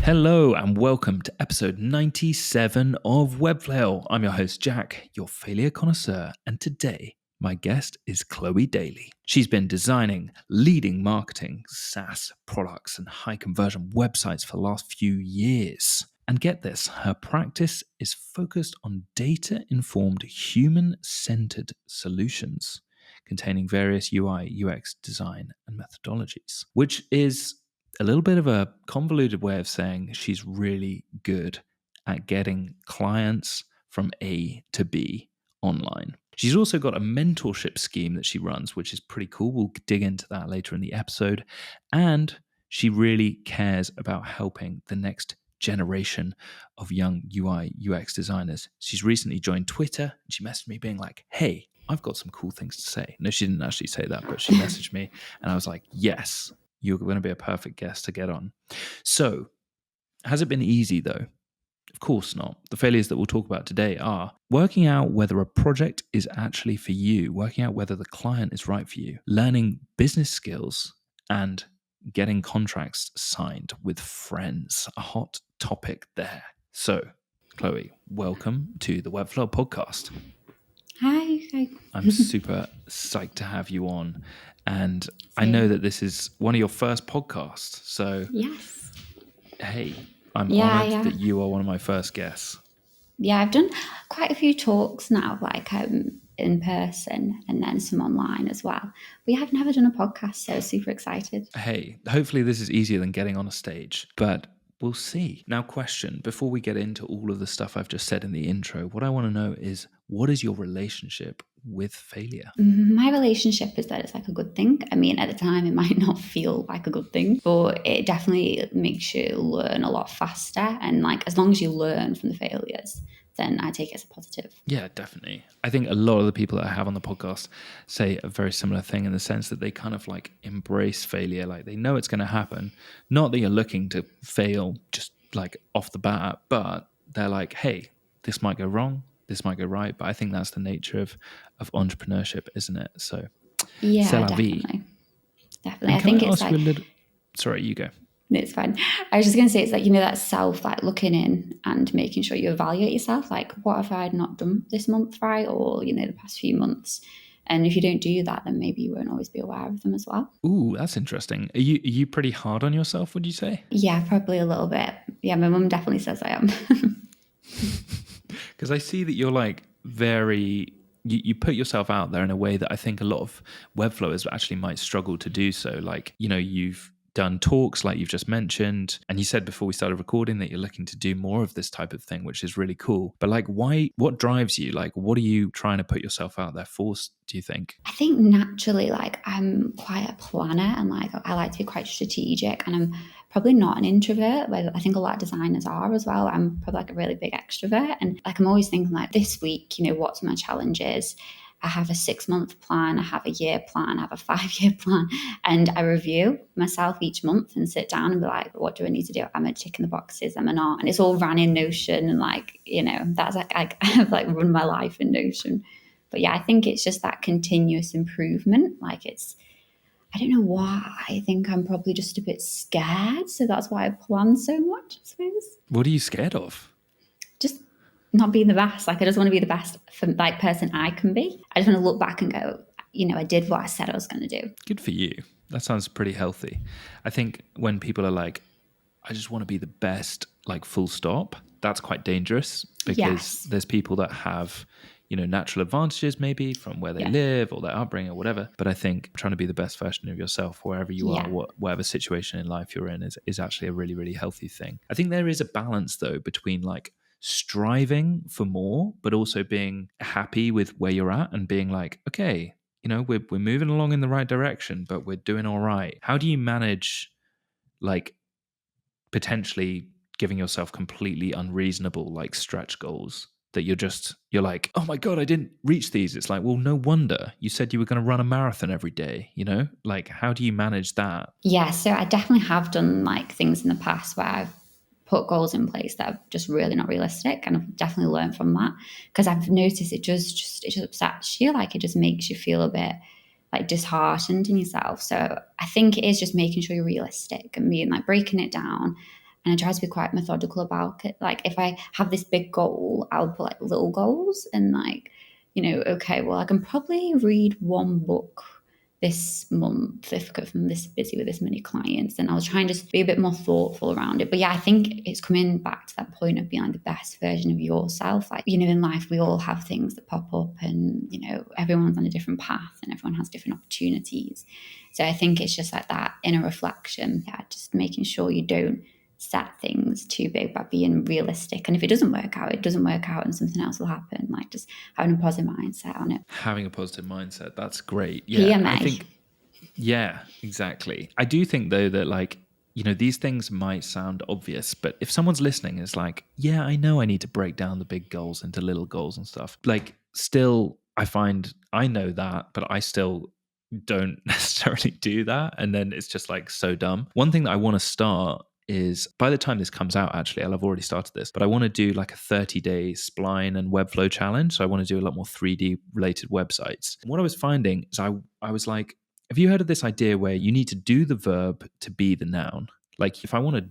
Hello and welcome to episode 97 of Webflail. I'm your host Jack, your failure connoisseur, and today my guest is Chloe Daly. She's been designing leading marketing, SaaS products and high conversion websites for the last few years. And get this, her practice is focused on data-informed, human-centered solutions containing various UI, UX design and methodologies, which is a little bit of a convoluted way of saying she's really good at getting clients from A to B online. She's also got a mentorship scheme that she runs, which is pretty cool. We'll dig into that later in the episode. And she really cares about helping the next generation of young UI, UX designers. She's recently joined Twitter and she messaged me being like, hey, I've got some cool things to say. No, she didn't actually say that, but she messaged me and I was like, yes, you're going to be a perfect guest to get on. So, has it been easy though? Of course not. The failures that we'll talk about today are working out whether a project is actually for you, working out whether the client is right for you, learning business skills, and getting contracts signed with friends. A hot topic there. So, Chloe, welcome to the Webflow podcast. Hi. I'm super psyched to have you on. And I know that this is one of your first podcasts. So, yes. Hey, I'm honored that you are one of my first guests. Yeah, I've done quite a few talks now, in person and then some online as well. We have never done a podcast, so super excited. Hey, hopefully this is easier than getting on a stage, but we'll see. Now, question, before we get into all of the stuff I've just said in the intro, what I want to know is, what is your relationship with failure? My relationship is that it's like a good thing. I mean, at the time, it might not feel like a good thing, but it definitely makes you learn a lot faster. And like, as long as you learn from the failures, then I take it as a positive. Yeah, definitely. I think a lot of the people that I have on the podcast say a very similar thing in the sense that they kind of like embrace failure. Like they know it's going to happen. Not that you're looking to fail just like off the bat, but they're like, hey, this might go wrong. This might go right. But I think that's the nature of entrepreneurship, isn't it? So, yeah, c'est la vie. Definitely. I think it's like... Sorry, you go. It's fine. I was just going to say, it's like, that self, like looking in and making sure you evaluate yourself. Like, what have I not done this month, right? Or, the past few months. And if you don't do that, then maybe you won't always be aware of them as well. Ooh, that's interesting. Are you pretty hard on yourself, would you say? Yeah, probably a little bit. Yeah, my mum definitely says I am. Because I see that you're like you put yourself out there in a way that I think a lot of Webflowers actually might struggle to do so. Like, you've done talks like you've just mentioned, and you said before we started recording that you're looking to do more of this type of thing, which is really cool. But like, what drives you? Like, what are you trying to put yourself out there for, do you think? I think naturally, like, I'm quite a planner and like I like to be quite strategic, and I'm probably not an introvert, but I think a lot of designers are as well. I'm probably like a really big extrovert, and like I'm always thinking like, this week, what's my challenges? I have a 6-month plan, I have a year plan, I have a 5-year plan, and I review myself each month and sit down and be like, what do I need to do? Am I ticking the boxes? Am I not? And it's all ran in Notion, and like, that's like I've like run my life in Notion. But yeah, I think it's just that continuous improvement. Like I don't know why. I think I'm probably just a bit scared. So that's why I plan so much, I suppose. What are you scared of? Just not being the best. Like I just want to be the best person I can be. I just want to look back and go, I did what I said I was going to do. Good for you. That sounds pretty healthy. I think when people are like, I just want to be the best, like full stop, that's quite dangerous because there's people that have, natural advantages maybe from where they live or their upbringing or whatever. But I think trying to be the best version of yourself wherever you are, whatever situation in life you're in is actually a really, really healthy thing. I think there is a balance though between like striving for more, but also being happy with where you're at and being like, okay, we're moving along in the right direction, but we're doing all right. How do you manage like potentially giving yourself completely unreasonable like stretch goals that you're like, oh my God, I didn't reach these? It's like, well, no wonder. You said you were going to run a marathon every day, like how do you manage that? Yeah, so I definitely have done like things in the past where I've put goals in place that are just really not realistic, and I've definitely learned from that, because I've noticed it just upsets you. Like it just makes you feel a bit like disheartened in yourself. So I think it is just making sure you're realistic and being like breaking it down And I try to be quite methodical about it. Like if I have this big goal, I'll put like little goals and like, okay, well, I can probably read one book this month if I'm this busy with this many clients. And I'll try and just be a bit more thoughtful around it. But yeah, I think it's coming back to that point of being like the best version of yourself. Like, in life, we all have things that pop up and, everyone's on a different path and everyone has different opportunities. So I think it's just like that inner reflection. Yeah, just making sure you don't set things too big, but being realistic. And if it doesn't work out, it doesn't work out and something else will happen. Like just having a positive mindset on it. Having a positive mindset, that's great. Yeah, PMA. I think, yeah, exactly. I do think though that like, these things might sound obvious, but if someone's listening, it's like, yeah, I know I need to break down the big goals into little goals and stuff. Like still, I find I know that, but I still don't necessarily do that. And then it's just like so dumb. One thing that I want to start is by the time this comes out, actually, I'll have already started this, but I want to do like a 30-day spline and Webflow challenge. So I want to do a lot more 3D related websites. And what I was finding is I was like, have you heard of this idea where you need to do the verb to be the noun? Like if I want to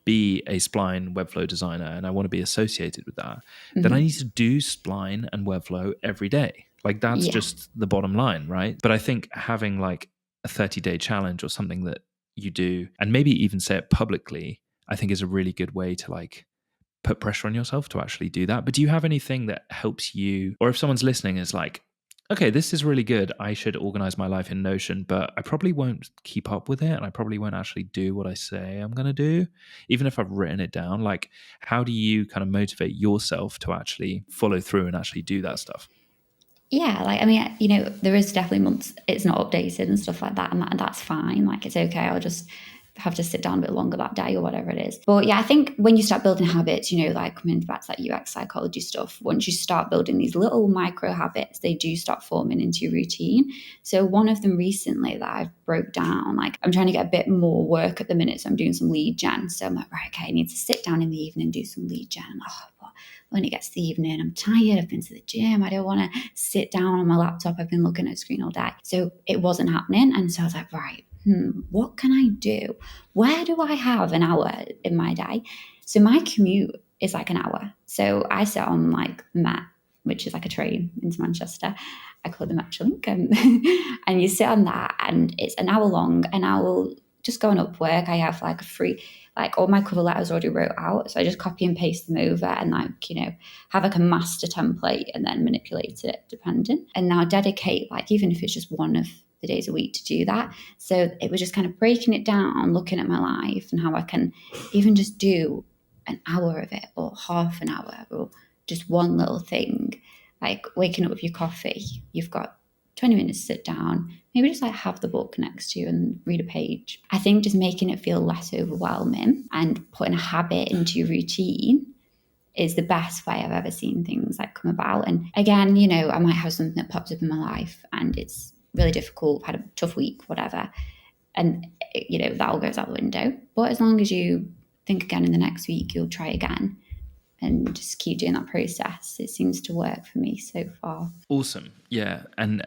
be a spline Webflow designer and I want to be associated with that, then I need to do spline and Webflow every day. Like that's just the bottom line, right? But I think having like a 30-day challenge or something that you do and maybe even say it publicly, I think is a really good way to like put pressure on yourself to actually do that. But do you have anything that helps you, or if someone's listening is like, okay, this is really good, I should organize my life in Notion, but I probably won't keep up with it and I probably won't actually do what I say I'm going to do, even if I've written it down. Like, how do you kind of motivate yourself to actually follow through and actually do that stuff? Yeah, like I mean, there is definitely months it's not updated and stuff like that, and that's fine. Like it's okay. I'll just have to sit down a bit longer that day or whatever it is. But yeah, I think when you start building habits, like coming back to that UX psychology stuff, once you start building these little micro habits, they do start forming into your routine. So one of them recently that I've broke down, like I'm trying to get a bit more work at the minute, so I'm doing some lead gen. So I'm like, right, okay, I need to sit down in the evening and do some lead gen. When it gets to the evening, I'm tired, I've been to the gym, I don't want to sit down on my laptop, I've been looking at a screen all day. So it wasn't happening. And so I was like, right, what can I do? Where do I have an hour in my day? So my commute is like an hour. So I sit on like Met, which is like a train into Manchester. I call it the Metrolink. And you sit on that and it's an hour long and I will just go on Upwork. I have like a free, like all my cover letters already wrote out. So I just copy and paste them over and like, have like a master template and then manipulate it depending. And now dedicate, like, even if it's just one of the days a week to do that. So it was just kind of breaking it down, looking at my life and how I can even just do an hour of it or half an hour or just one little thing, like waking up with your coffee. You've got 20 minutes to sit down, maybe just like have the book next to you and read a page. I think just making it feel less overwhelming and putting a habit into your routine is the best way I've ever seen things like come about. And again, I might have something that pops up in my life and it's really difficult, I've had a tough week, whatever. And, that all goes out the window. But as long as you think again in the next week, you'll try again and just keep doing that process. It seems to work for me so far. Awesome. Yeah. And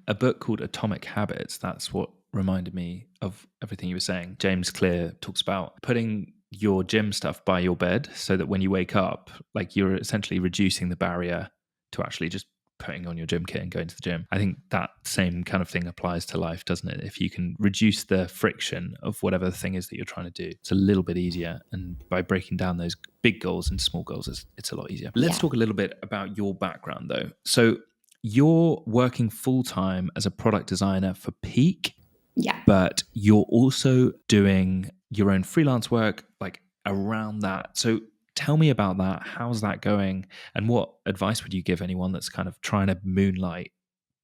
a book called Atomic Habits, that's what reminded me of everything you were saying. James Clear talks about putting your gym stuff by your bed so that when you wake up, like you're essentially reducing the barrier to actually just putting on your gym kit and going to the gym. I think that same kind of thing applies to life, doesn't it? If you can reduce the friction of whatever the thing is that you're trying to do, it's a little bit easier. And by breaking down those big goals into small goals, it's a lot easier. Let's talk a little bit about your background though. So you're working full-time as a product designer for Peak. Yeah. But you're also doing your own freelance work like around that. So tell me about that. How's that going? And what advice would you give anyone that's kind of trying to moonlight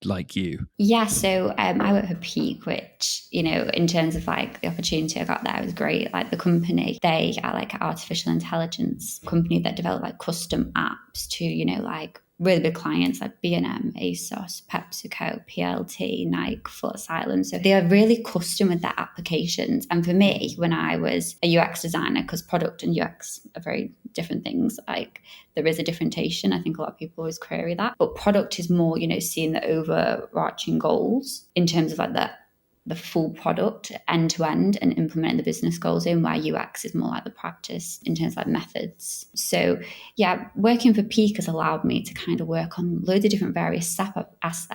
like you? Yeah, so I work for Peak, which, in terms of like the opportunity I got there was great. Like the company, they are like an artificial intelligence company that develop like custom apps to, like really big clients like B&M, ASOS, PepsiCo, PLT, Nike, Foot Asylum. So they are really custom with their applications. And for me, when I was a UX designer, because product and UX are very different things, like there is a differentiation. I think a lot of people always query that. But product is more, seeing the overarching goals in terms of like the the full product end to end and implementing the business goals in, where UX is more like the practice in terms of like methods. So yeah, working for Peak has allowed me to kind of work on loads of different various SaaS,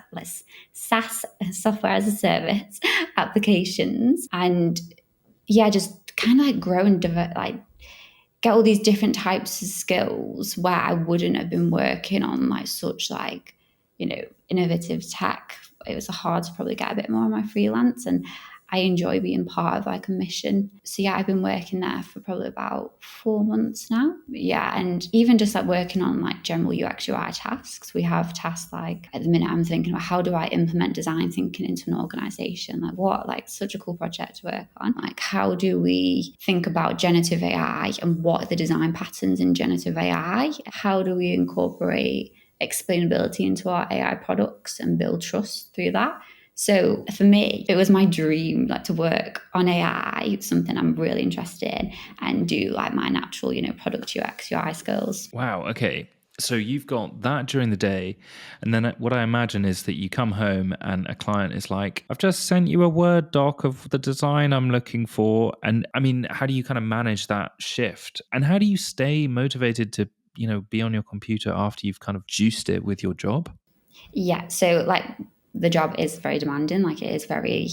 software as a service applications, and yeah, just kind of like grow and like get all these different types of skills where I wouldn't have been working on like such like, innovative tech. It was hard to probably get a bit more on my freelance, and I enjoy being part of like a mission. So yeah, I've been working there for probably about 4 months now. Yeah, and even just like working on like general UX UI tasks. We have tasks like at the minute I'm thinking about how do I implement design thinking into an organization? Like what, like such a cool project to work on. Like how do we think about generative AI and what are the design patterns in generative AI? How do we incorporate explainability into our AI products and build trust through that? So for me, it was my dream like to work on AI, something I'm really interested in, and do like my natural, product UX, UI skills. Wow. Okay. So you've got that during the day. And then what I imagine is that you come home and a client is like, I've just sent you a Word doc of the design I'm looking for. And I mean, how do you kind of manage that shift? And how do you stay motivated to, be on your computer after you've kind of juiced it with your job? Yeah. So like the job is very demanding. Like it is very,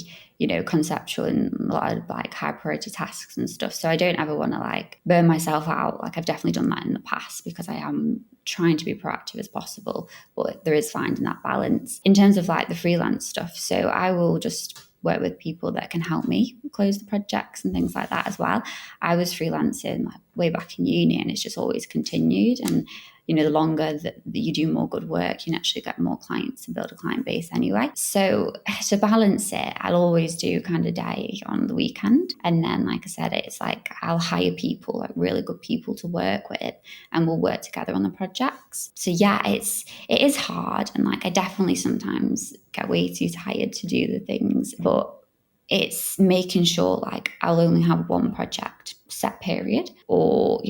conceptual and a lot of like high priority tasks and stuff. So I don't ever want to like burn myself out. Like I've definitely done that in the past because I am trying to be proactive as possible, but there is finding that balance in terms of like the freelance stuff. So I will just work with people that can help me close the projects and things like that as well. I was freelancing like way back in uni, and it's just always continued. And the longer that you do more good work, you naturally get more clients and build a client base anyway. So to balance it, I'll always do kind of day on the weekend. And then, like I said, it's like I'll hire people, like really good people to work with, and we'll work together on the projects. So yeah, it is hard. And like I definitely sometimes get way too tired to do the things, but it's making sure like I'll only have one project set period, or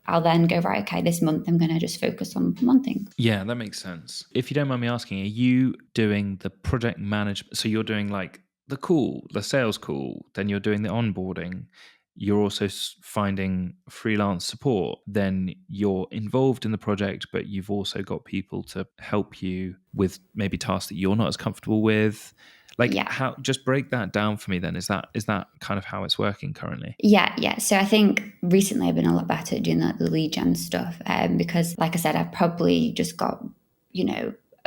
I'll then go, right, okay, this month I'm going to just focus on one thing. Yeah, that makes sense. If you don't mind me asking, are you doing the project management? So you're doing like the sales call, then you're doing the onboarding. You're also finding freelance support. Then you're involved in the project, but you've also got people to help you with maybe tasks that you're not as comfortable with. Like Yeah. how? Just break that down for me. Then is that kind of how it's working currently? Yeah. So I think recently I've been a lot better at doing the lead gen stuff, because, like I said, I've probably just got,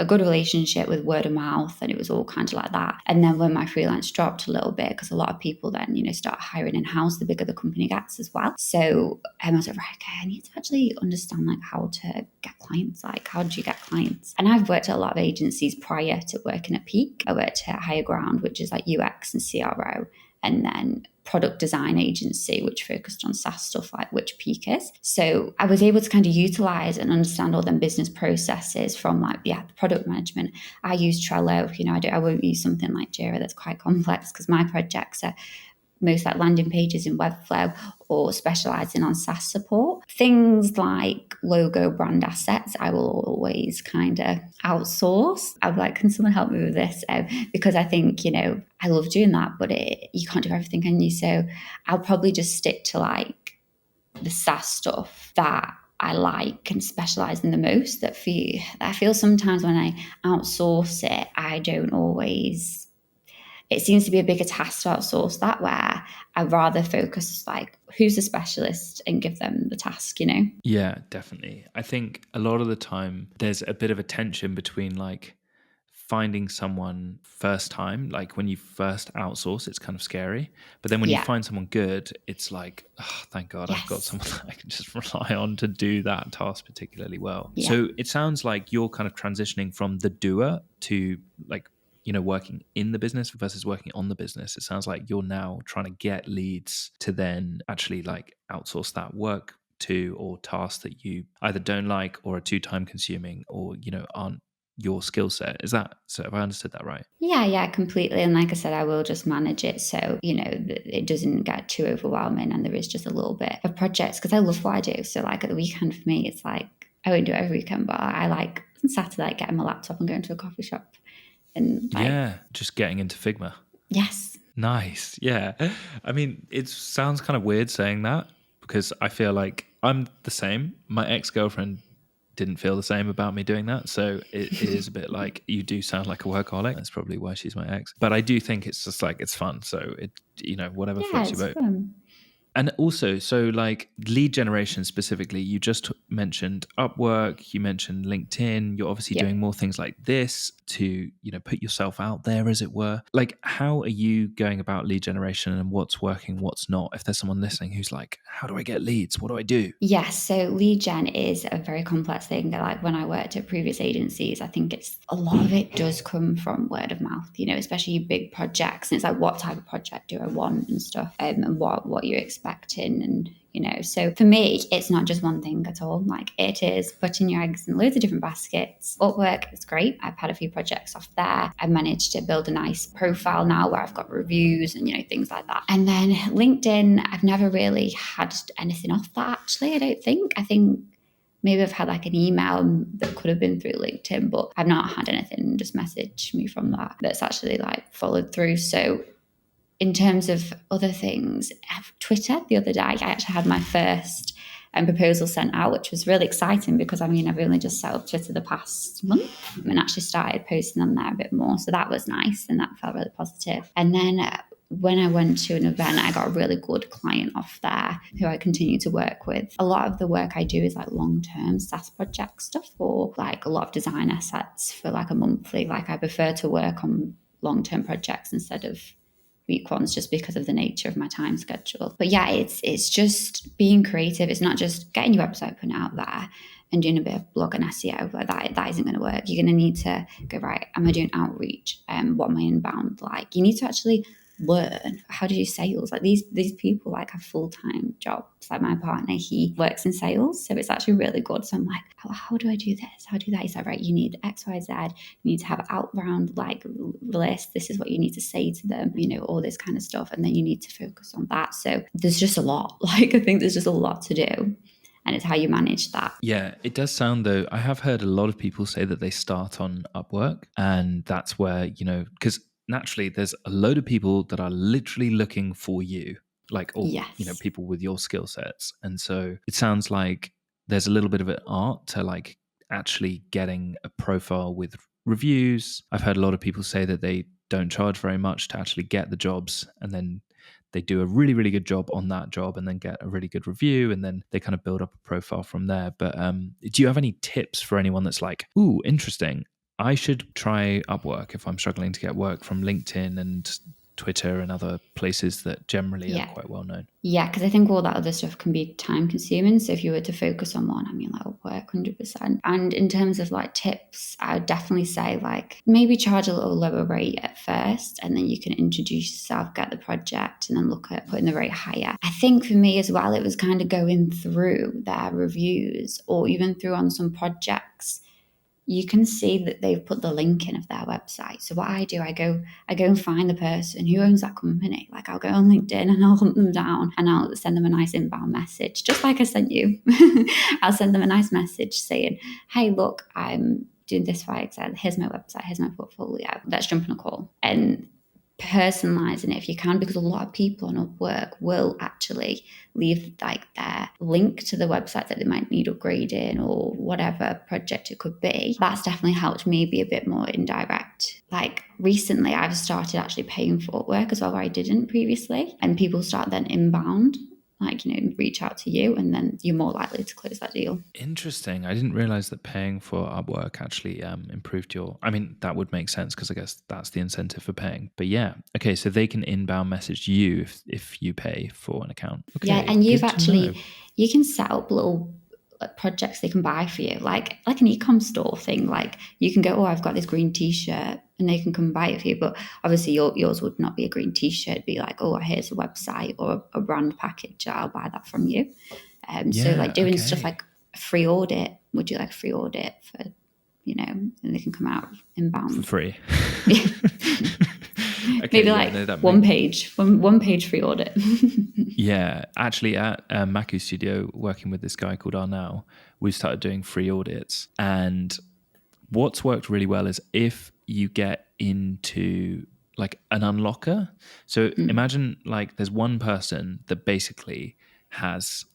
a good relationship with word of mouth, and it was all kind of like that. And then when my freelance dropped a little bit, because a lot of people then, start hiring in house, the bigger the company gets as well. So I was like, right, okay, I need to actually understand like how to get clients. Like, how do you get clients? And I've worked at a lot of agencies prior to working at Peak. I worked at Higher Ground, which is like UX and CRO, and then product design agency, which focused on SaaS stuff, like which Peak is. So I was able to kind of utilize and understand all them business processes from like, the product management. I use Trello, I won't use something like Jira that's quite complex, because my projects are most like landing pages in Webflow, or specializing on SaaS support. Things like logo brand assets, I will always kind of outsource. I'm like, can someone help me with this? Because I think, I love doing that, but you can't do everything, can you? So I'll probably just stick to like the SaaS stuff that I like and specialize in the most. I feel sometimes when I outsource it, I don't always, it seems to be a bigger task to outsource that, where I'd rather focus like who's a specialist and give them the task. Yeah, definitely. I think a lot of the time there's a bit of a tension between like finding someone first time, like when you first outsource, it's kind of scary. But then when you Yeah. find someone good, it's like, oh, thank God I've got Yes. someone that I can just rely on to do that task particularly well. Yeah. So it sounds like you're kind of transitioning from the doer to like, working in the business versus working on the business. It sounds like you're now trying to get leads to then actually like outsource that work to, or tasks that you either don't like or are too time consuming, or aren't your skill set. Is that so? Have I understood that right? Yeah, completely. And like I said, I will just manage it so, it doesn't get too overwhelming, and there is just a little bit of projects, because I love what I do. So like at the weekend for me, it's like, I won't do it every weekend, but I like on Saturday, like getting my laptop and going to a coffee shop and like, Yeah, just getting into Figma. Yes. Nice. Yeah. I mean, it sounds kind of weird saying that because I feel like I'm the same. My ex-girlfriend didn't feel the same about me doing that. So it is a bit like, you do sound like a workaholic. That's probably why she's my ex. But I do think it's just like, it's fun. So whatever Yeah, floats your it's boat. fun. And also, so like lead generation specifically, you just mentioned Upwork, you mentioned LinkedIn. You're obviously Yep. doing more things like this to, put yourself out there, as it were. Like, how are you going about lead generation and what's working, what's not? If there's someone listening who's like, how do I get leads? What do I do? Yes, so lead gen is a very complex thing. Like when I worked at previous agencies, I think it's a lot of it does come from word of mouth, especially big projects. And it's like, what type of project do I want and stuff, and what you're expecting. And, so for me, it's not just one thing at all. Like it is putting your eggs in loads of different baskets. Upwork is great. I've had a few projects off there. I managed to build a nice profile now where I've got reviews and, things like that. And then LinkedIn, I've never really had anything off that actually. I think maybe I've had like an email that could have been through LinkedIn, but I've not had anything just message me from that's actually like followed through. So in terms of other things, Twitter, the other day, I actually had my first proposal sent out, which was really exciting because I've only just set up Twitter the past month and actually started posting on there a bit more. So that was nice and that felt really positive. And then when I went to an event, I got a really good client off there who I continue to work with. A lot of the work I do is like long-term SaaS project stuff or like a lot of design assets for like a monthly. Like I prefer to work on long-term projects instead of week ones just because of the nature of my time schedule. But yeah, it's just being creative. It's not just getting your website put out there and doing a bit of blog and SEO. Like that isn't going to work. You're going to need to go, right, am I doing outreach? What am I inbound like? You need to actually learn how to do sales. Like these people like have full-time jobs. Like my partner, he works in sales, so it's actually really good. So I'm like, how do I do this? How do I do that? He's like, right, you need XYZ. You need to have outbound like list. This is what you need to say to them, all this kind of stuff, and then you need to focus on that. So there's just a lot. Like I think there's just a lot to do. And it's how you manage that. Yeah, it does sound though. I have heard a lot of people say that they start on Upwork, and that's where, because naturally there's a load of people that are literally looking for you, like, or, Yes. people with your skill sets. And so it sounds like there's a little bit of an art to like actually getting a profile with reviews. I've heard a lot of people say that they don't charge very much to actually get the jobs, and then they do a really, really good job on that job and then get a really good review, and then they kind of build up a profile from there. But do you have any tips for anyone that's like, ooh, interesting, I should try Upwork if I'm struggling to get work from LinkedIn and Twitter and other places that generally are Yeah. quite well known? Yeah, because I think all that other stuff can be time consuming. So if you were to focus on one, that would work 100%. And in terms of like tips, I would definitely say like maybe charge a little lower rate at first, and then you can introduce yourself, get the project, and then look at putting the rate higher. I think for me as well, it was kind of going through their reviews or even through on some projects. You can see that they've put the link in of their website. So what I do, I go and find the person who owns that company. Like I'll go on LinkedIn and I'll hunt them down and I'll send them a nice inbound message, just like I sent you. I'll send them a nice message saying, hey, look, I'm doing this for Excel. Here's my website. Here's my portfolio. Let's jump on a call. And personalizing it if you can, because a lot of people on Upwork will actually leave like their link to the website that they might need upgrading or whatever project it could be. That's definitely helped me be a bit more indirect. Like recently I've started actually paying for Upwork as well, where I didn't previously, and people start then inbound, like, reach out to you, and then you're more likely to close that deal. Interesting. I didn't realize that paying for Upwork actually improved your. I mean, that would make sense because I guess that's the incentive for paying. But yeah, okay, so they can inbound message you if you pay for an account. Yeah, Okay, and you've good to know. actually, you can set up little projects they can buy for you, like an e-com store thing. Like you can go, oh, I've got this green t-shirt, and they can come buy it for you. But obviously yours would not be a green t-shirt. It'd be like, oh, here's a website or a brand package. I'll buy that from you. So like Yeah. doing stuff Okay. like a free audit. Would you like a free audit for, and they can come out For inbound. free. Okay. Maybe Yeah. like No, that one makes. page free audit. Yeah, actually, at Maku Studio, working with this guy called Arnau, we started doing free audits. And what's worked really well is if you get into like an unlocker. So Mm. imagine like there's one person that basically has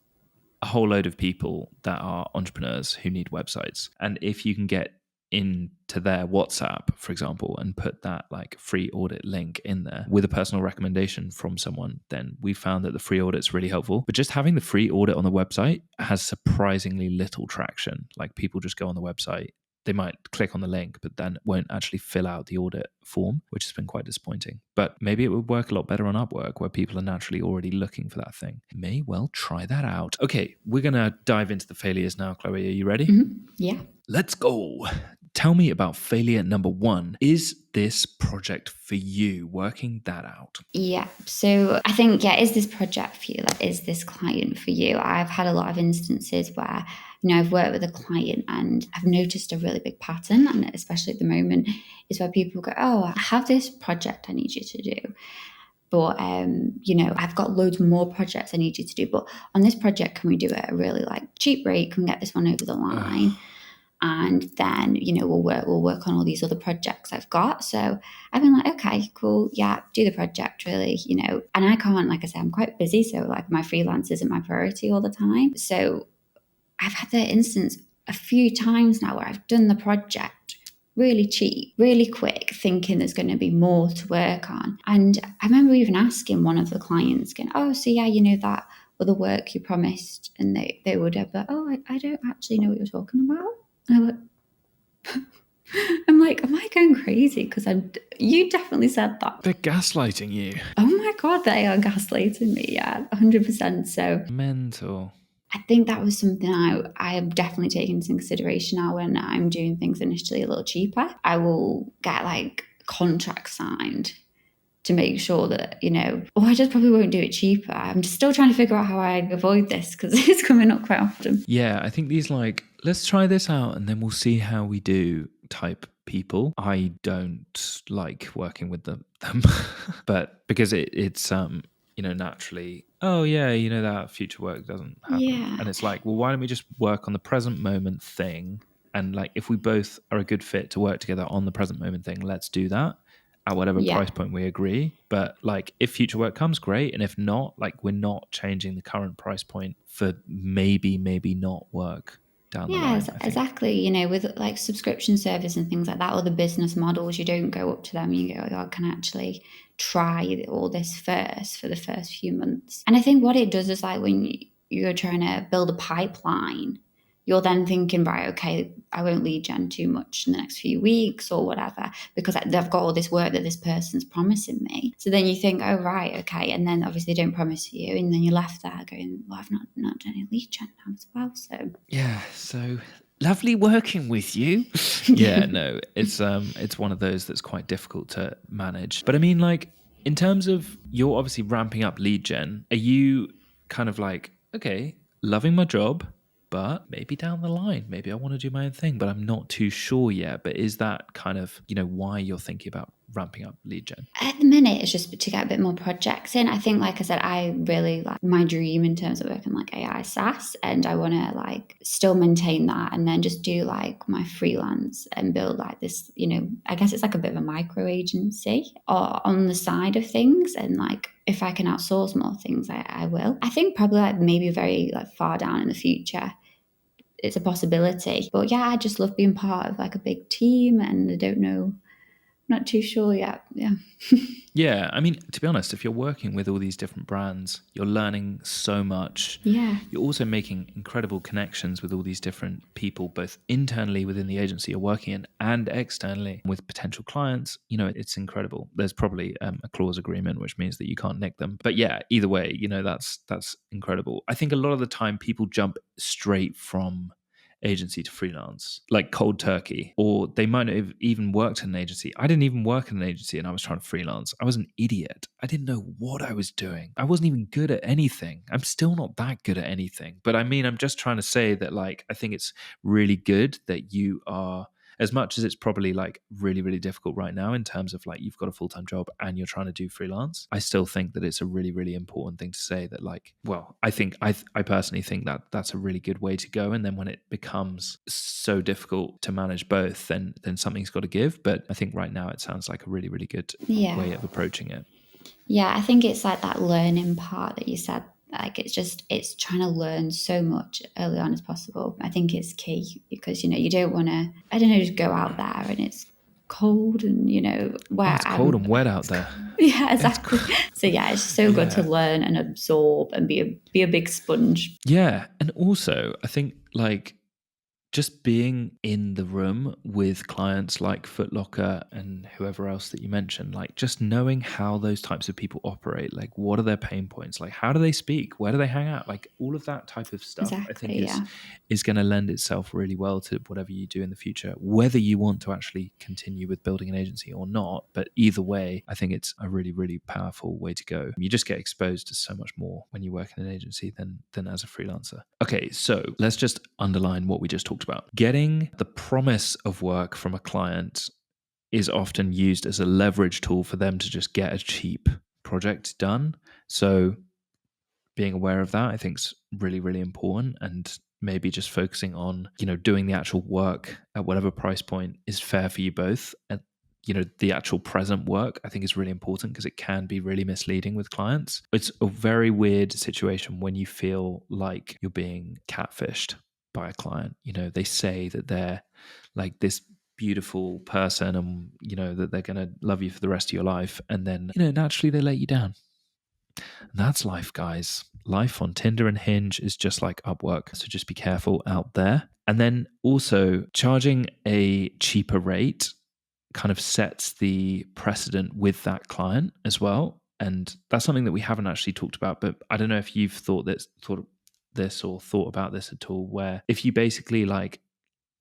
a whole load of people that are entrepreneurs who need websites. And if you can get into their WhatsApp, for example, and put that like free audit link in there with a personal recommendation from someone, then we found that the free audit's really helpful. But just having the free audit on the website has surprisingly little traction. Like people just go on the website, they might click on the link, but then won't actually fill out the audit form, which has been quite disappointing. But maybe it would work a lot better on Upwork, where people are naturally already looking for that thing. May well try that out. Okay, we're going to dive into the failures now, Chloe. Are you ready? Mm-hmm. Yeah. Let's go. Tell me about failure number 1. Is this project for you? Working that out. Yeah. So I think, is this project for you? Like, is this client for you? I've had a lot of instances where, I've worked with a client and I've noticed a really big pattern, and especially at the moment, is where people go, oh, I have this project I need you to do. But, I've got loads more projects I need you to do. But on this project, can we do it at a really like cheap rate? Can we get this one over the line? And then, we'll work on all these other projects I've got. So I've been like, okay, cool. Yeah, do the project really, and I can't, like I said, I'm quite busy. So like my freelance isn't my priority all the time. So I've had that instance a few times now where I've done the project really cheap, really quick, thinking there's going to be more to work on. And I remember even asking one of the clients, going, oh, so yeah, that other work you promised. And they would have, but, oh, I don't actually know what you're talking about. I'm like, am I going crazy? Because you definitely said that. They're gaslighting you. Oh my God, they are gaslighting me. Yeah, 100%. So mental. I think that was something I have definitely taken into consideration now when I'm doing things initially a little cheaper. I will get like contracts signed to make sure that, I just probably won't do it cheaper. I'm just still trying to figure out how I avoid this because it's coming up quite often. Yeah, I think these like, let's try this out and then we'll see how we do type people. I don't like working with them, but because it's naturally, oh yeah, that future work doesn't happen. Yeah. And it's like, well, why don't we just work on the present moment thing? And like, if we both are a good fit to work together on the present moment thing, let's do that at whatever price point we agree. But like, if future work comes, great. And if not, like, we're not changing the current price point for maybe not work down the line. Exactly. With like subscription service and things like that, or the business models, you don't go up to them and you go, oh, I can actually try all this first for the first few months. And I think what it does is like when you're trying to build a pipeline, you're then thinking, right, okay, I won't lead gen too much in the next few weeks or whatever, because they've got all this work that this person's promising me. So then you think, oh, right, okay. And then obviously they don't promise you. And then you're left there going, well, I've not done any lead gen now as well. So yeah, so lovely working with you. Yeah, no, it's one of those that's quite difficult to manage. But I mean, like, in terms of you're obviously ramping up lead gen, are you kind of like, okay, loving my job, but maybe down the line, maybe I want to do my own thing, but I'm not too sure yet. But is that kind of, why you're thinking about ramping up lead gen? At the minute, it's just to get a bit more projects in. I think, like I said, I really like my dream in terms of working like AI SaaS, and I want to like still maintain that and then just do like my freelance and build like this, I guess it's like a bit of a micro agency or on the side of things. And like, if I can outsource more things, I will. I think probably like maybe very like far down in the future, it's a possibility. But yeah, I just love being part of like a big team, and I don't know, not too sure yet. Yeah. Yeah, I mean, to be honest, if you're working with all these different brands, you're learning so much. Yeah. You're also making incredible connections with all these different people, both internally within the agency you're working in and externally with potential clients. It's incredible. There's probably a clause agreement, which means that you can't nick them. But yeah, either way, that's incredible. I think a lot of the time people jump straight from agency to freelance, like cold turkey, or they might not have even worked in an agency. I didn't even work in an agency and I was trying to freelance. I was an idiot. I didn't know what I was doing. I wasn't even good at anything. I'm still not that good at anything. But I mean, I'm just trying to say that, like, I think it's really good that you are as much as it's probably like really, really difficult right now in terms of like you've got a full-time job and you're trying to do freelance, I still think that it's a really, really important thing to say that like, well, I personally think that that's a really good way to go. And then when it becomes so difficult to manage both, then something's got to give. But I think right now it sounds like a really, really good Yeah. way of approaching it. Yeah, I think it's like that learning part that you said. Like it's trying to learn so much early on as possible. I think it's key because, you don't want to, I don't know, just go out there and it's cold and, where It's cold and wet out there. Yeah, exactly. So yeah, it's so good to Yeah. learn and absorb and be a big sponge. Yeah. And also, I think like just being in the room with clients like Foot Locker and whoever else that you mentioned, like just knowing how those types of people operate, like what are their pain points, like how do they speak, where do they hang out, like all of that type of stuff, I think Exactly, yeah. is going to lend itself really well to whatever you do in the future, whether you want to actually continue with building an agency or not. But either way, I think it's a really, really powerful way to go. You just get exposed to so much more when you work in an agency than as a freelancer. Okay, so let's just underline what we just talked about. Getting the promise of work from a client is often used as a leverage tool for them to just get a cheap project done. So being aware of that, I think, is really, really important. And maybe just focusing on, doing the actual work at whatever price point is fair for you both. And, the actual present work, I think, is really important because it can be really misleading with clients. It's a very weird situation when you feel like you're being catfished by a client. They say that they're like this beautiful person and, that they're going to love you for the rest of your life. And then, naturally they let you down. That's life, guys. Life on Tinder and Hinge is just like Upwork. So just be careful out there. And then also charging a cheaper rate kind of sets the precedent with that client as well. And that's something that we haven't actually talked about, but I don't know if you've thought about this at all, where if you basically like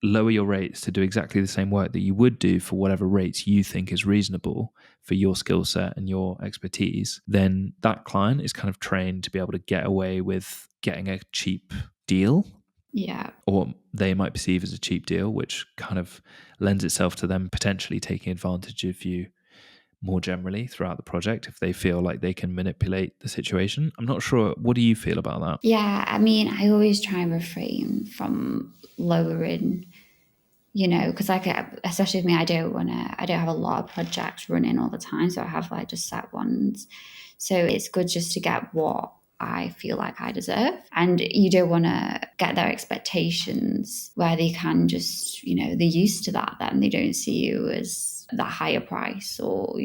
lower your rates to do exactly the same work that you would do for whatever rates you think is reasonable for your skill set and your expertise, then that client is kind of trained to be able to get away with getting a cheap deal. Yeah. Or they might perceive as a cheap deal, which kind of lends itself to them potentially taking advantage of you more generally throughout the project if they feel like they can manipulate the situation. I'm not sure. What do you feel about that? Yeah, I mean, I always try and refrain from lowering, because like, especially with me, I don't have a lot of projects running all the time. So I have like just set ones. So it's good just to get what I feel like I deserve. And you don't want to get their expectations where they can just, they're used to that, then they don't see you as that higher price or,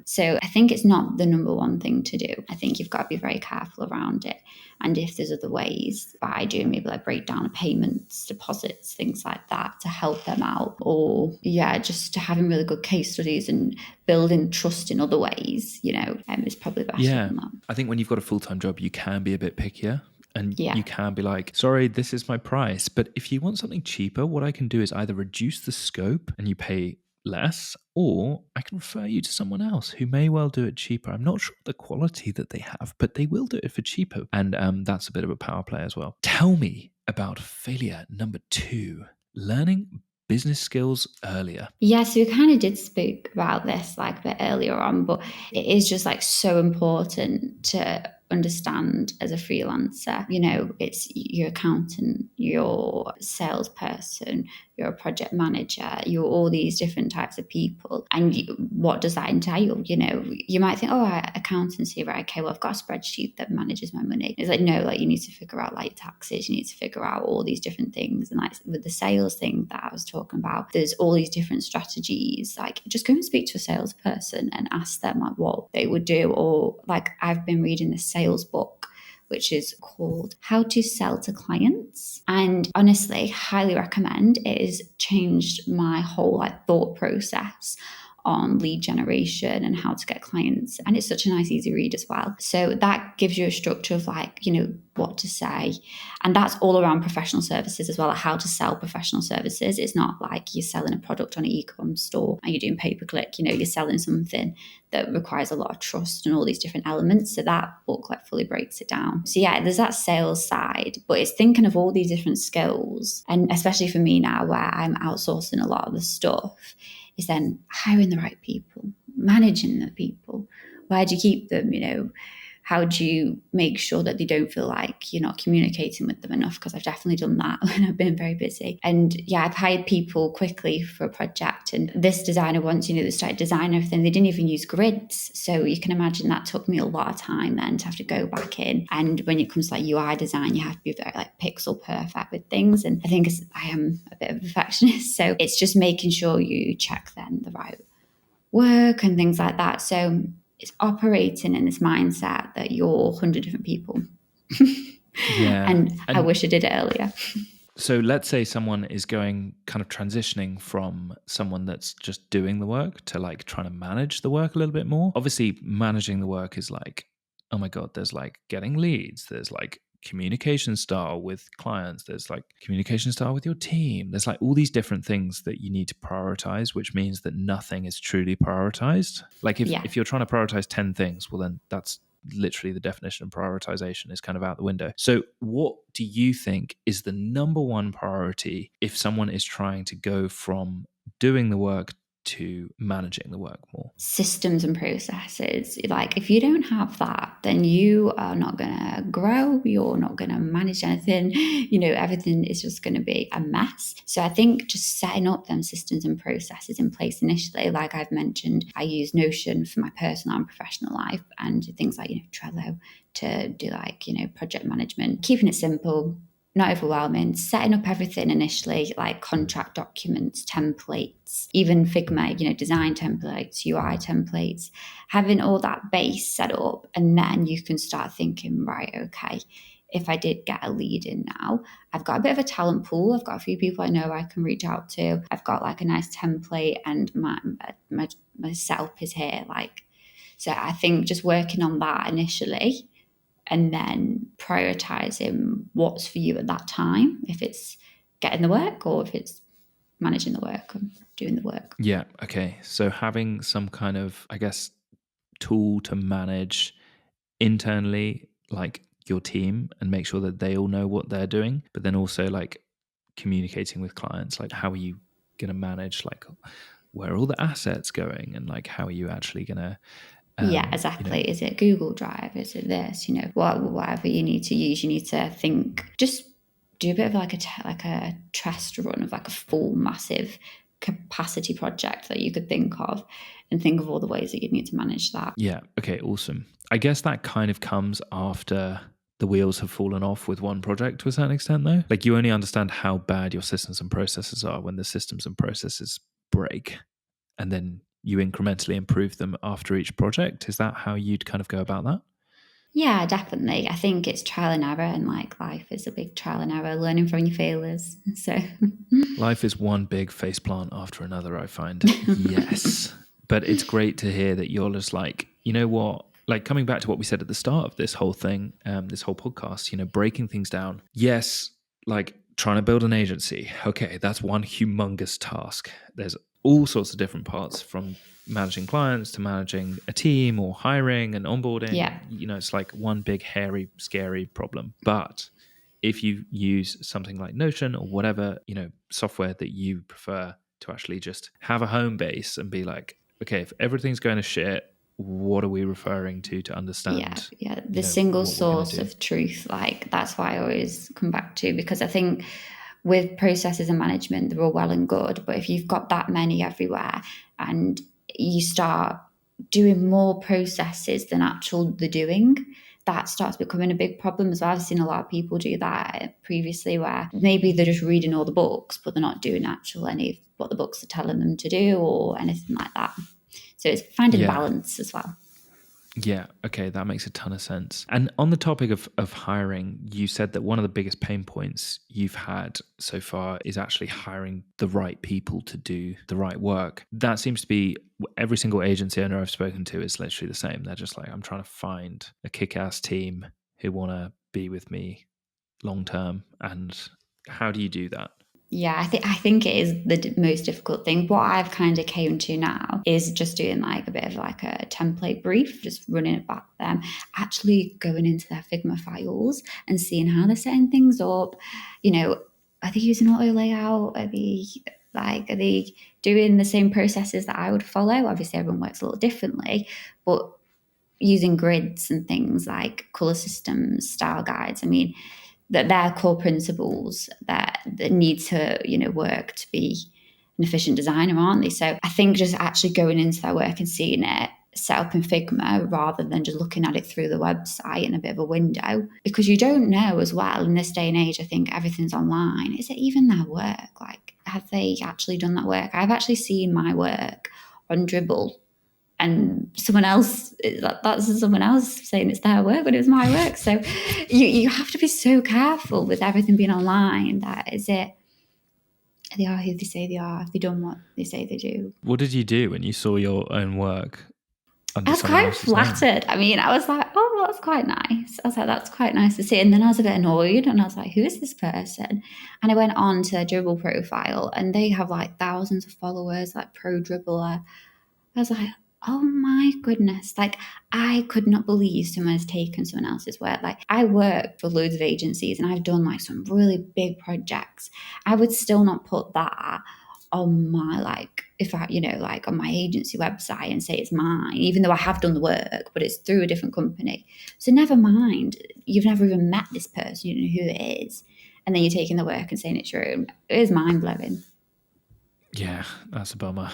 So I think it's not the number one thing to do. I think you've got to be very careful around it. And if there's other ways by doing maybe like breakdown of payments, deposits, things like that to help them out, or just having really good case studies and building trust in other ways, is probably better than that. I think when you've got a full-time job, you can be a bit pickier. And Yeah. you can be like, sorry, this is my price. But if you want something cheaper, what I can do is either reduce the scope and you pay less, or I can refer you to someone else who may well do it cheaper. I'm not sure the quality that they have, but they will do it for cheaper. And that's a bit of a power play as well. Tell me about failure number 2, learning business skills earlier. Yeah, so we kind of did speak about this like a bit earlier on, but it is just like so important to understand as a freelancer. It's your accountant, your salesperson, you're a project manager, you're all these different types of people. And what does that entail? You might think, accountancy, right? Okay, well, I've got a spreadsheet that manages my money. It's like, no, like you need to figure out like taxes, you need to figure out all these different things. And like with the sales thing that I was talking about, there's all these different strategies. Like just go and speak to a salesperson and ask them like what they would do. Or like I've been reading this sales book, which is called How to Sell to Clients. And honestly, highly recommend. It has changed my whole like thought process on lead generation and how to get clients. And it's such a nice, easy read as well. So that gives you a structure of like, what to say. And that's all around professional services as well, like how to sell professional services. It's not like you're selling a product on an e-com store and you're doing pay-per-click, you're selling something that requires a lot of trust and all these different elements. So that book like fully breaks it down. So yeah, there's that sales side, but it's thinking of all these different skills. And especially for me now where I'm outsourcing a lot of the stuff, is then hiring the right people, managing the people. Where do you keep them? How do you make sure that they don't feel like you're not communicating with them enough? Because I've definitely done that when I've been very busy. And yeah, I've hired people quickly for a project. And this designer once, they started designing everything. They didn't even use grids. So you can imagine that took me a lot of time then to have to go back in. And when it comes to like UI design, you have to be very like pixel perfect with things. And I think I am a bit of a perfectionist. So it's just making sure you check then the right work and things like that. So it's operating in this mindset that you're 100 different people. Yeah. And I wish I did it earlier. So let's say someone is going kind of transitioning from someone that's just doing the work to like trying to manage the work a little bit more. Obviously, managing the work is like, oh my God, there's like getting leads. There's like communication style with clients. There's like communication style with your team. There's like all these different things that you need to prioritize, which means that nothing is truly prioritized. Like if you're trying to prioritize 10 things, well, then that's literally the definition of prioritization is kind of out the window. So what do you think is the number one priority if someone is trying to go from doing the work to managing the work more? Systems and processes. Like if you don't have that, then you are not going to grow. You're not going to manage anything. Everything is just going to be a mess. So I think just setting up them systems and processes in place initially, like I've mentioned, I use Notion for my personal and professional life and things like, Trello to do like, project management, keeping it simple, not overwhelming, setting up everything initially, like contract documents, templates, even Figma, design templates, UI templates, having all that base set up. And then you can start thinking, right, okay, if I did get a lead in now, I've got a bit of a talent pool. I've got a few people I know I can reach out to. I've got like a nice template and my setup is here. So I think just working on that initially, and then prioritizing what's for you at that time, if it's getting the work or if it's managing the work and doing the work. Yeah. Okay. So having some kind of, I guess, tool to manage internally, like your team, and make sure that they all know what they're doing, but then also like communicating with clients, like how are you going to manage like where are all the assets going and like how are you actually going to yeah, exactly. Is it Google Drive? Is it this? Whatever you need to use, you need to think. Just do a bit of like a test run of like a full massive capacity project that you could think of, and think of all the ways that you need to manage that. Yeah. Okay. Awesome. I guess that kind of comes after the wheels have fallen off with one project to a certain extent, though. Like you only understand how bad your systems and processes are when the systems and processes break, and then you incrementally improve them after each project. Is that how you'd kind of go about that? Yeah, definitely. I think it's trial and error, and like life is a big trial and error, learning from your failures. So Life is one big faceplant after another, I find. Yes. But it's great to hear that you're just like, you know what? Like coming back to what we said at the start of this whole thing, this whole podcast, breaking things down. Yes, like trying to build an agency. Okay, that's one humongous task. There's all sorts of different parts from managing clients to managing a team or hiring and onboarding. yeah. It's like one big, hairy, scary problem. But if you use something like Notion or whatever, software that you prefer to actually just have a home base and be like, okay, if everything's going to shit, what are we referring to understand? Yeah. The single source of truth, like that's why I always come back to, because I think with processes and management, they're all well and good, but if you've got that many everywhere and you start doing more processes than actual the doing, that starts becoming a big problem as well. I've seen a lot of people do that previously, where maybe they're just reading all the books, but they're not doing any of what the books are telling them to do or anything like that. So it's finding balance as well. Yeah, okay, that makes a ton of sense. And on the topic of hiring, you said that one of the biggest pain points you've had so far is actually hiring the right people to do the right work. That seems to be every single agency owner I've spoken to is literally the same. They're just like, I'm trying to find a kick-ass team who want to be with me long term. And how do you do that? Yeah, I think it is the most difficult thing. What I've kind of came to now is just doing like a bit of like a template brief, just running it back them, actually going into their Figma files and seeing how they're setting things up. You know, are they using auto layout? Are they doing the same processes that I would follow? Obviously, everyone works a little differently, but using grids and things like color systems, style guides. I mean, that they're core principles that need to work to be an efficient designer, aren't they? So I think just actually going into their work and seeing it set up in Figma rather than just looking at it through the website in a bit of a window, because you don't know as well in this day and age. I think everything's online. Is it even their work? Like, have they actually done that work? I've actually seen my work on Dribble, and someone else, that's someone else saying it's their work, but it was my work. So you have to be so careful with everything being online. That is it. They are who they say they are. Have they done what they say they do? What did you do when you saw your own work I under was someone quite else's name? flattered. I mean, I was like, oh, well, that's quite nice. I was like, that's quite nice to see. And then I was a bit annoyed and I was like, who is this person? And I went on to their Dribble profile and they have like thousands of followers, like pro dribbler. I was like, oh my goodness. Like, I could not believe someone has taken someone else's work. Like, I work for loads of agencies and I've done like some really big projects. I would still not put that on my, like, if I, like on my agency website and say it's mine, even though I have done the work, but it's through a different company. So never mind. You've never even met this person, you don't know who it is. And then you're taking the work and saying it's your own. It is mind blowing. Yeah, that's a bummer.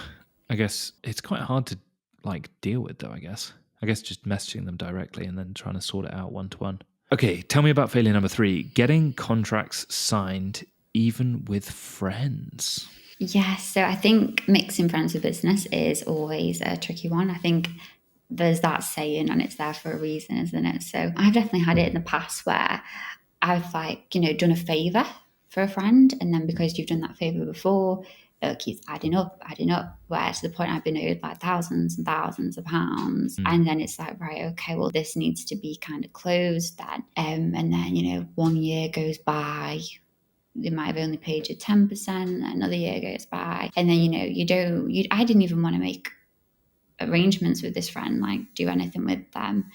I guess it's quite hard to like deal with though, I guess just messaging them directly and then trying to sort it out one to one. Okay, tell me about failure number 3, getting contracts signed even with friends. Yes, so I think mixing friends with business is always a tricky one. I think there's that saying and it's there for a reason, isn't it? So I've definitely had it in the past where I've done a favor for a friend, and then because you've done that favor before, it keeps adding up, where to the point I've been owed like thousands and thousands of pounds. And then it's like, right, okay, well, this needs to be kind of closed then. And then, 1 year goes by, they might have only paid you 10%, another year goes by, and then I didn't even want to make arrangements with this friend, like do anything with them,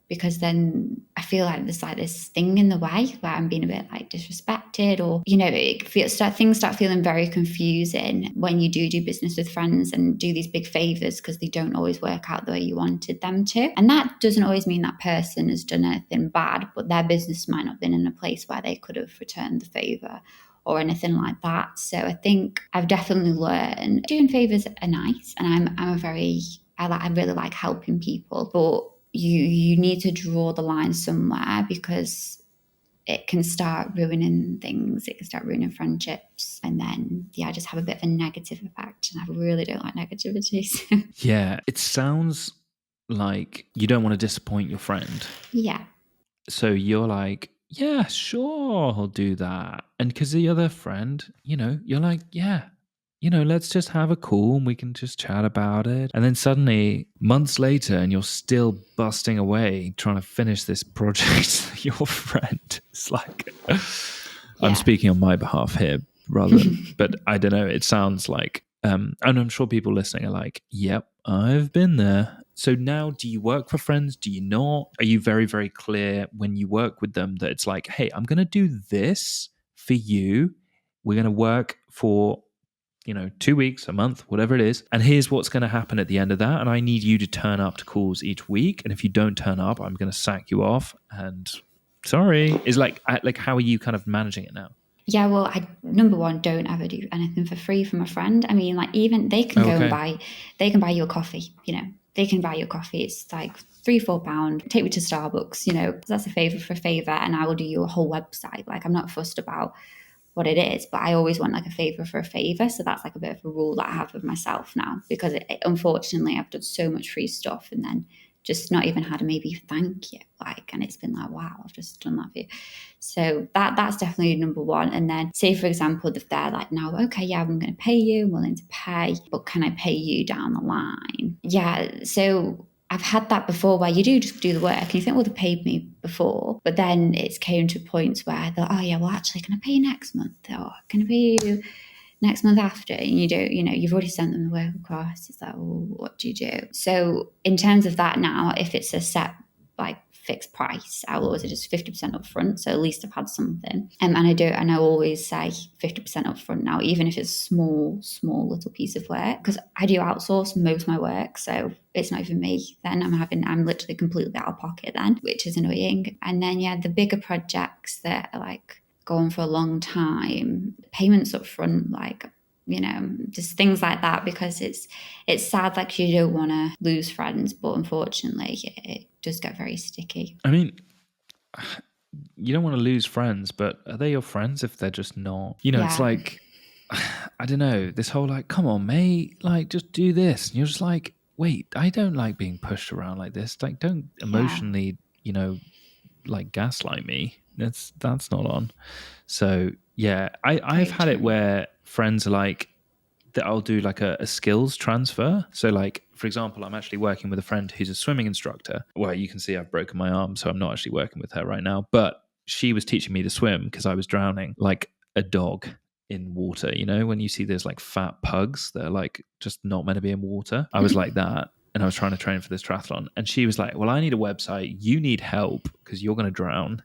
because then I feel like there's like this thing in the way where I'm being a bit like disrespected, or things start feeling very confusing when you do business with friends and do these big favors, because they don't always work out the way you wanted them to. And that doesn't always mean that person has done anything bad, but their business might not have been in a place where they could have returned the favor or anything like that. So I think I've definitely learned doing favors are nice, and I really like helping people, but you need to draw the line somewhere, because it can start ruining things. It can start ruining friendships, and then just have a bit of a negative effect. And I really don't like negativity. Yeah, it sounds like you don't want to disappoint your friend. Yeah. So you're like, yeah, sure, I'll do that. And because the other friend, you're like, yeah, let's just have a call and we can just chat about it. And then suddenly, months later, and you're still busting away trying to finish this project, your friend is like, I'm speaking on my behalf here rather than, but I don't know, it sounds like, and I'm sure people listening are like, yep, I've been there. So now, do you work for friends? Do you not? Are you very, very clear when you work with them that it's like, hey, I'm going to do this for you. We're going to work for 2 weeks, a month, whatever it is. And here's what's going to happen at the end of that. And I need you to turn up to calls each week. And if you don't turn up, I'm going to sack you off. And sorry. Is like how are you kind of managing it now? Yeah, well, number one, don't ever do anything for free from a friend. I mean, like, even they can they can buy you a coffee, they can buy you a coffee. It's like £3-4. Take me to Starbucks, that's a favor for a favor, and I will do you a whole website. Like, I'm not fussed about what it is, but I always want like a favor for a favor. So that's like a bit of a rule that I have with myself now, because unfortunately I've done so much free stuff, and then just not even had a maybe thank you, like, and it's been like, wow, I've just done that for you. So that's definitely number one. And then say, for example, if they're like, no, okay, yeah, I'm going to pay you, I'm willing to pay, but can I pay you down the line? Yeah. So I've had that before where you do just do the work and you think, well, they paid me before, but then it's came to points where they're, oh yeah, well, actually, can I pay you next month? Or can I pay you next month after? And you don't, you've already sent them the work across. It's like, well, what do you do? So in terms of that now, if it's a set, like, fixed price, I'll always just 50% upfront. So at least I've had something. And I always say 50% upfront now, even if it's small little piece of work, because I do outsource most of my work. So it's not even me. Then I'm literally completely out of pocket then, which is annoying. And then, yeah, the bigger projects that are like going for a long time, payments up front, like, just things like that, because it's sad, like, you don't want to lose friends, but unfortunately it does get very sticky. I mean, you don't want to lose friends, but are they your friends if they're just not? It's Yeah. like, I don't know, this whole like, come on, mate, like, just do this. And you're just like, wait, I don't like being pushed around like this. Like, don't Yeah. emotionally, like gaslight me. That's not on. So yeah, I've Very had it true. where friends are like, that I'll do like a skills transfer. So like, for example, I'm actually working with a friend who's a swimming instructor. Well, you can see I've broken my arm, so I'm not actually working with her right now, but she was teaching me to swim because I was drowning like a dog in water. When you see those like fat pugs that are like just not meant to be in water, I was like that. And I was trying to train for this triathlon. And she was like, well, I need a website. You need help because you're going to drown.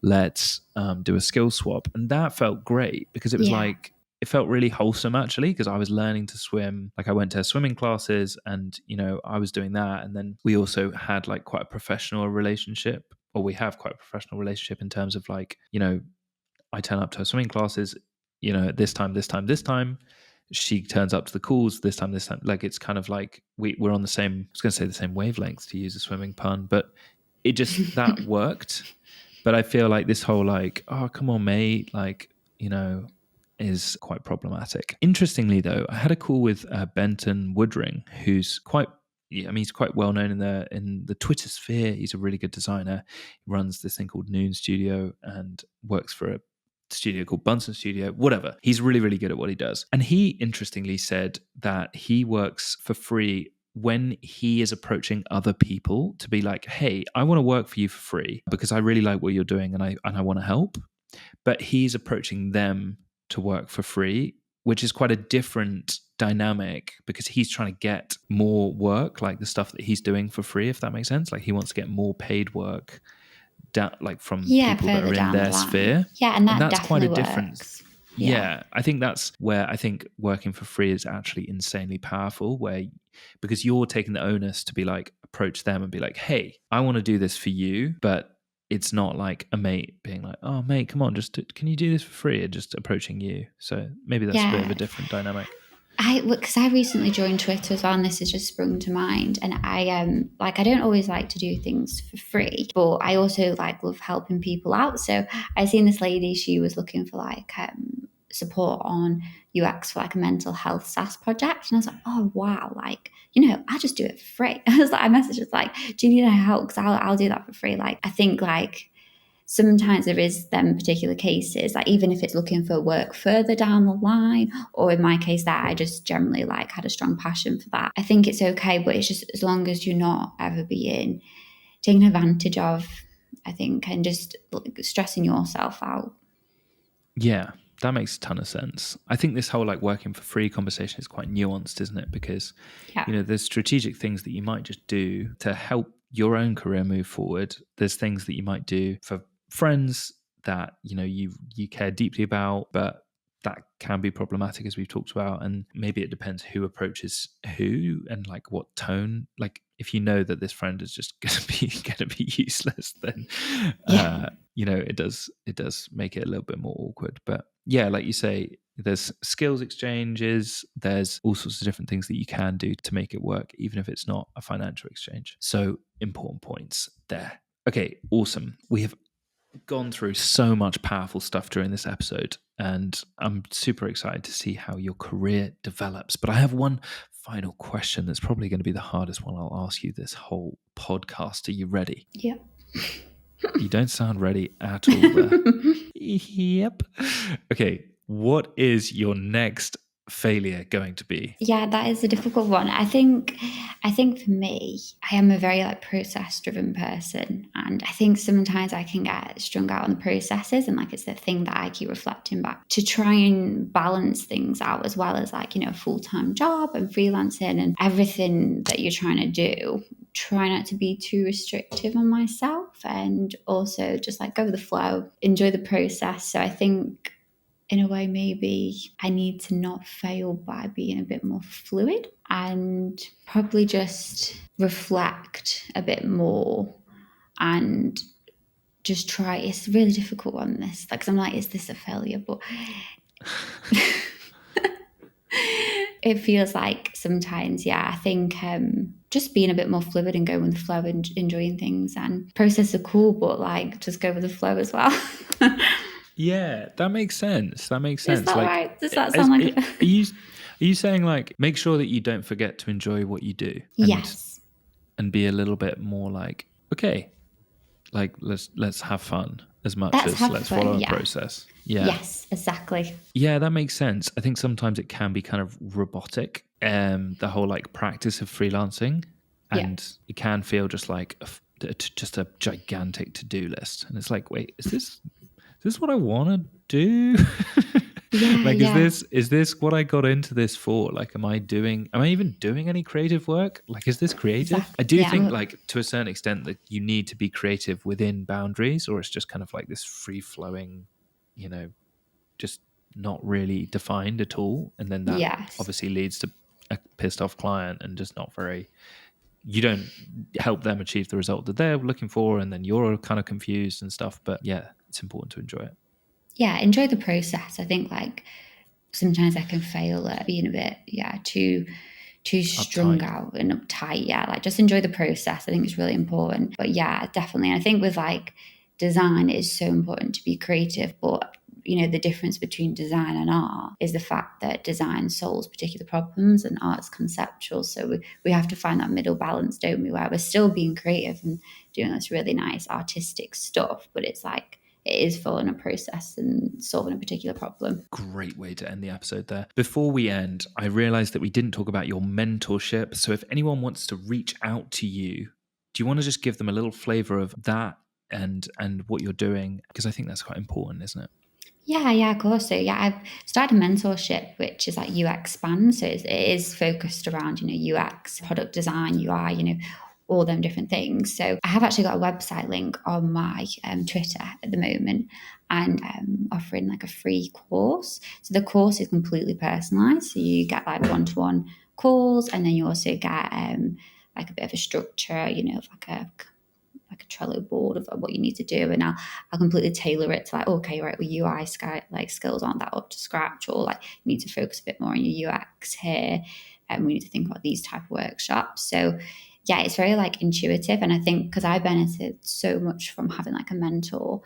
Let's do a skill swap. And that felt great because it was Yeah. like, it felt really wholesome actually, because I was learning to swim. Like, I went to swimming classes and, I was doing that. And then we also had like quite a professional relationship, or we have quite a professional relationship in terms of like, I turn up to her swimming classes, at this time, this time, this time. She turns up to the calls this time, this time. Like, it's kind of like we're on the same, I was going to say the same wavelength, to use a swimming pun, but it just, that worked. But I feel like this whole like, oh, come on, mate, like, is quite problematic. Interestingly, though, I had a call with Benton Woodring, who's quite, he's quite well known in the Twitter sphere. He's a really good designer. He runs this thing called Noon Studio and works for a studio called Bunsen Studio, whatever. He's really, really good at what he does. And he interestingly said that he works for free when he is approaching other people to be like, hey, I want to work for you for free because I really like what you're doing and I want to help. But he's approaching them to work for free, which is quite a different dynamic because he's trying to get more work, like the stuff that he's doing for free, if that makes sense. Like, he wants to get more paid work like from Yeah, people that further are in down the their line. sphere. Yeah, and And that that's quite a definitely difference. works. Yeah. Yeah, I think that's where I think working for free is actually insanely powerful, because you're taking the onus to be like, approach them and be like, hey, I want to do this for you, but it's not like a mate being like, oh, mate, come on, can you do this for free? And just approaching you. So maybe that's a bit of Yeah. a different dynamic. Because I recently joined Twitter as well, and this has just sprung to mind. And I don't always like to do things for free, but I also like love helping people out. So I seen this lady; she was looking for like support on UX for like a mental health SaaS project, and I was like, oh wow, like, I just do it for free. I was like, I messaged her like, do you need any help? Because I'll do that for free. Like, I think like, sometimes there is them particular cases, like even if it's looking for work further down the line, or in my case that I just generally like had a strong passion for that, I think it's okay. But it's just as long as you're not ever being taken advantage of, I think, and just like, stressing yourself out. Yeah, that makes a ton of sense. I think this whole like working for free conversation is quite nuanced, isn't it? Because, Yeah. there's strategic things that you might just do to help your own career move forward. There's things that you might do for friends that, you care deeply about, but that can be problematic, as we've talked about. And maybe it depends who approaches who and like what tone. Like, if you know that this friend is just gonna be useless, then Yeah. it does make it a little bit more awkward. But yeah, like you say, there's skills exchanges, there's all sorts of different things that you can do to make it work, even if it's not a financial exchange. So, important points there. Okay, awesome. We have gone through so much powerful stuff during this episode, and I'm super excited to see how your career develops. But I have one final question that's probably going to be the hardest one I'll ask you this whole podcast. Are you ready? Yep. You don't sound ready at all there. Yep. Okay. What is your next failure going to be? Yeah, that is a difficult one. I think for me, I am a very like process driven person, and I think sometimes I can get strung out on the processes, and like it's the thing that I keep reflecting back to try and balance things out, as well as like, a full-time job and freelancing and everything that you're trying to do. Try not to be too restrictive on myself, and also just like go with the flow, enjoy the process. So I think in a way, maybe I need to not fail by being a bit more fluid and probably just reflect a bit more and just try. It's a really difficult one, this. Like, 'cause I'm like, is this a failure? But it feels like sometimes, yeah, I think just being a bit more fluid and going with the flow and enjoying things, and process are cool, but like just go with the flow as well. Yeah, that makes sense. That makes Is sense. that Like, right? Does that sound like a... are you saying like make sure that you don't forget to enjoy what you do, Yes. and be a little bit more like, okay, like let's have fun as much Let's as have let's fun, follow a yeah. process. Yeah. Yes, exactly. Yeah, that makes sense. I think sometimes it can be kind of robotic, the whole like practice of freelancing, Yeah. and it can feel just like just a gigantic to-do list. And it's like, wait, is this what I want to do? Yeah, Like, yeah. is this what I got into this for? Like, am I even doing any creative work? Like, is this creative? Exactly. I do Yeah. think like to a certain extent that you need to be creative within boundaries, or it's just kind of like this free flowing, just not really defined at all. And then that Yes. obviously leads to a pissed off client and just not very, you don't help them achieve the result that they're looking for. And then you're kind of confused and stuff. But yeah, it's important to enjoy it. Yeah, enjoy the process. I think like sometimes I can fail at being a bit, yeah, too strung Uptight. out and uptight. Yeah, like just enjoy the process. I think it's really important. But yeah, definitely. And I think with like design, it is so important to be creative. But the difference between design and art is the fact that design solves particular problems and art's conceptual. So we have to find that middle balance, don't we, where we're still being creative and doing this really nice artistic stuff, but it's like it is following a process and solving a particular problem. Great way to end the episode there. Before we end, I realized that we didn't talk about your mentorship. So if anyone wants to reach out to you, do you want to just give them a little flavor of that and what you're doing? Because I think that's quite important, isn't it? Yeah, of course. So yeah, I've started a mentorship, which is like UX Span. So it is focused around, UX, product design, UI, all them different things. So I have actually got a website link on my Twitter at the moment, and offering like a free course. So the course is completely personalized. So you get like one-to-one calls, and then you also get like a bit of a structure, like a Trello board of what you need to do, and I'll completely tailor it to like, okay, right, well, UI like skills aren't that up to scratch, or like you need to focus a bit more on your UX here, and we need to think about these type of workshops. So yeah, it's very like intuitive, and I think because I benefited so much from having like a mentor.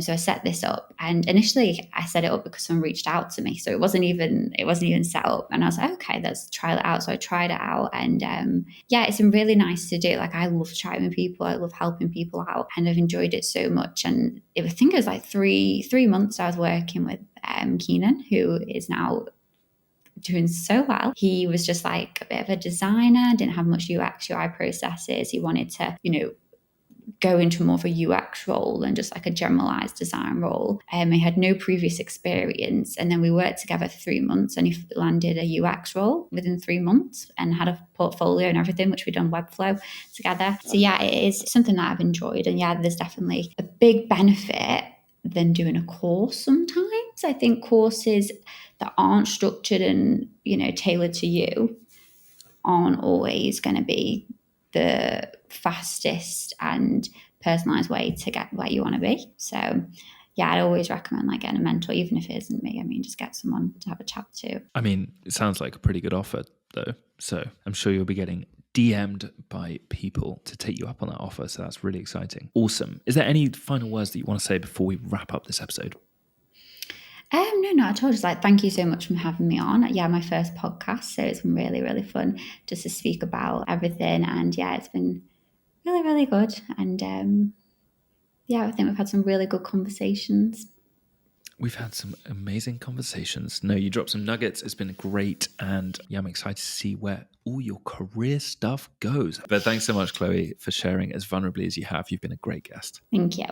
So I set this up, and initially I set it up because someone reached out to me. So it wasn't even set up, and I was like, okay, let's try it out. So I tried it out, and yeah, it's been really nice to do. Like I love chatting with people, I love helping people out, and I've enjoyed it so much. And I think it was like three months I was working with Keenan, who is now doing so well. He was just like a bit of a designer, didn't have much UX UI processes. He wanted to, go into more of a UX role than just like a generalized design role. He had no previous experience, and then we worked together for 3 months, and he landed a UX role within 3 months and had a portfolio and everything, which we've done Webflow together. So yeah, it is something that I've enjoyed, and yeah, there's definitely a big benefit than doing a course sometimes. I think courses that aren't structured and tailored to you aren't always going to be the fastest and personalized way to get where you want to be. So yeah, I'd always recommend like getting a mentor, even if it isn't me. I mean, just get someone to have a chat to. I mean, it sounds like a pretty good offer though. So I'm sure you'll be getting DM'd by people to take you up on that offer. So that's really exciting. Awesome. Is there any final words that you want to say before we wrap up this episode? No, not at all. Just like, thank you so much for having me on. Yeah, my first podcast. So it's been really, really fun just to speak about everything. And yeah, it's been really, really good. And yeah, I think we've had some really good conversations. We've had some amazing conversations. No, you dropped some nuggets. It's been great. And yeah, I'm excited to see where all your career stuff goes. But thanks so much, Chloe, for sharing as vulnerably as you have. You've been a great guest. Thank you.